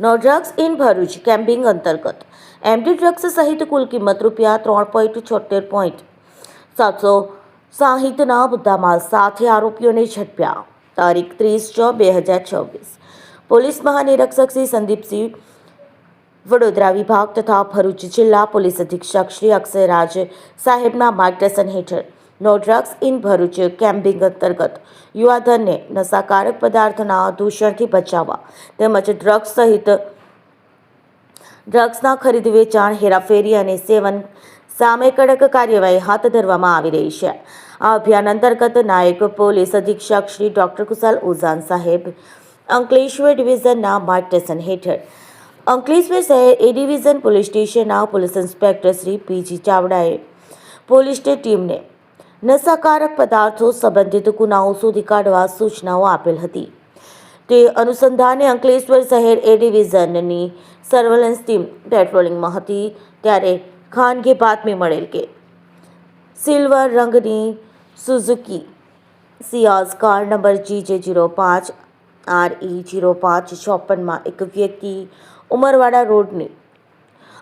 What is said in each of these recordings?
No drugs in Bharuch campaign અંતર્ગત MD drugs સહિત કુલ કિંમત ₹3.76,760ના મુદ્દામાલ સાથે આરોપીઓને ઝડપ્યા. તારીખ 30/6/2024. પોલીસ મહાનિરીક્ષક શ્રી સંદીપસિંહ, વડોદરા વિભાગ તથા ભરૂચ જિલ્લા પોલીસ અધિક્ષક શ્રી અક્ષયરાજ સાહેબના માર્ગદર્શન હેઠળ no drugs in Bharuch campaign અંતર્ગત યુવાધનને નશાકારક પદાર્થના દૂષણથી બચાવવા તેમજ ડ્રગ્સના ખરીદ વેચાણ, હેરાફેરી અને સેવન સામે કડક કાર્યવાહી હાથ ધરવામાં આવી રહી છે. આ અભિયાન અંતર્ગત નાયબ પોલીસ અધિક્ષક શ્રી ડોક્ટર કુશાલ ઉઝાન સાહેબ, અંકલેશ્વર ડિવિઝનના માર્ગદર્શન હેઠળ અંકલેશ્વર શહેર એ ડિવિઝન પોલીસ સ્ટેશનના પોલીસ ઇન્સ્પેક્ટર શ્રી પીજી ચાવડાએ પોલીસ ટીમને નશાકારક પદાર્થો સંબંધિત ગુનાઓ શોધી કાઢવા સૂચનાઓ આપેલ હતી. તે અનુસંધાને અંકલેશ્વર શહેર એ ડિવિઝનની સર્વેલન્સ ટીમ પેટ્રોલિંગમાં હતી ત્યારે ખાનગી બાતમી મળેલ કે સિલ્વર રંગની સુઝુકી સિયાઝ કાર નંબર GJ05RE0556માં એક વ્યક્તિ ઉમરવાડા રોડની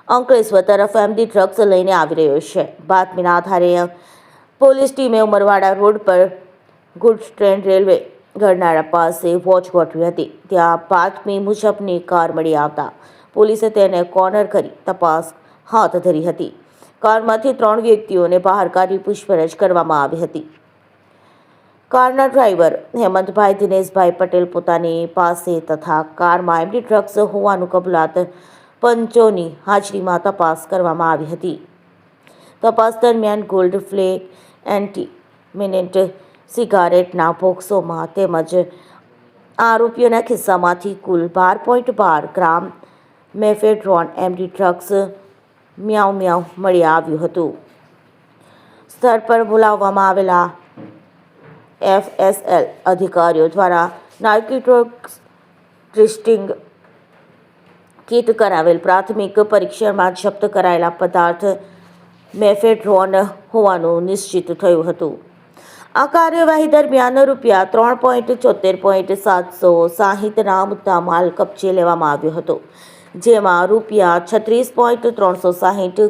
અંકલેશ્વર તરફ એમડી ડ્રગ્સ લઈને આવી રહ્યો છે. બાતમીના આધારે પોલીસ ટીમે ઉમરવાડા રોડ પર ગુડ્સ ટ્રેન રેલવે ગરનાળા પાસે વોચ ગોઠવી હતી. ત્યાં બાતમી મુજબની કાર મળી આવતા પોલીસે તેને કોર્નર કરી તપાસ હાથ ધરી હતી. કારમાંથી 3 વ્યક્તિઓને બહાર કાઢી પૂછપરછ કરવામાં આવી હતી. કારના ડ્રાઈવર હેમંતભાઈ દિનેશભાઈ પટેલ પોતાની પાસે તથા કારમાં એમડી ડ્રગ્સ હોવાનું કબૂલાત પંચોની હાજરીમાં તપાસ કરવામાં આવી હતી. તપાસ દરમિયાન ગોલ્ડ ફ્લેગ, એન્ટી મિનેન્ટ સિગારેટના બોક્સોમાં તેમજ આરોપીઓના ખિસ્સામાંથી કુલ 12.12 ગ્રામ મેફેડ્રોન એમડી ડ્રગ્સ મ્યાઉ મળી આવ્યું હતું. સ્થળ પર બોલાવવામાં આવેલા FSL અધિકારીઓ દ્વારા નાર્કોટિક્સ ટેસ્ટિંગ કીટ કરાવેલ પ્રાથમિક પરીક્ષણમાં જપ્ત કરાયેલા પદાર્થ મેફેડ્રોન હોવાનું નિશ્ચિત થયું હતું. આ કાર્યવાહી દરમિયાન ₹3.74,760ના મુદ્દામાલ કબજે લેવામાં આવ્યો હતો, જેમાં ₹36.360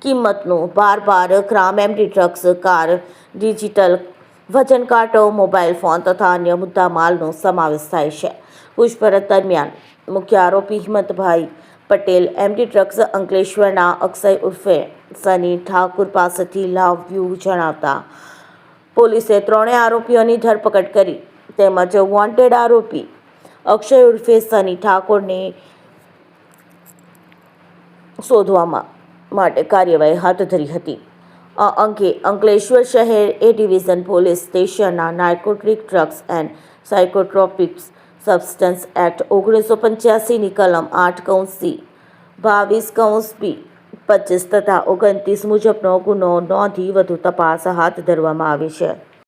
કિંમતનું 12 ગ્રામ એમડી ડ્રગ્સ, કાર, ડિજિટલ વજન કાંટો, મોબાઈલ ફોન તથા અન્ય મુદ્દામાલનો સમાવેશ થાય છે. પૂછપરછ દરમિયાન મુખ્ય આરોપી હિંમતભાઈ પટેલ એમડી ડ્રગ્સ અંકલેશ્વરના અક્ષય ઉર્ફે સની ઠાકુર પાસેથી લાવ્યું જણાવતા પોલીસે 3 આરોપીઓની ધરપકડ કરી તેમજ વોન્ટેડ આરોપી અક્ષય ઉર્ફે સની ઠાકોરને શોધવા માટે કાર્યવાહી હાથ ધરી હતી. આ અંગે અંકલેશ્વર શહેર એ ડિવિઝન પોલીસ સ્ટેશનના narcotic drugs and psychotropics substance act 1985ની કલમ 8(c), 22(b), 25 તથા 29 મુજબનો ગુનો નોંધી વધુ તપાસ હાથ ધરવામાં આવી છે.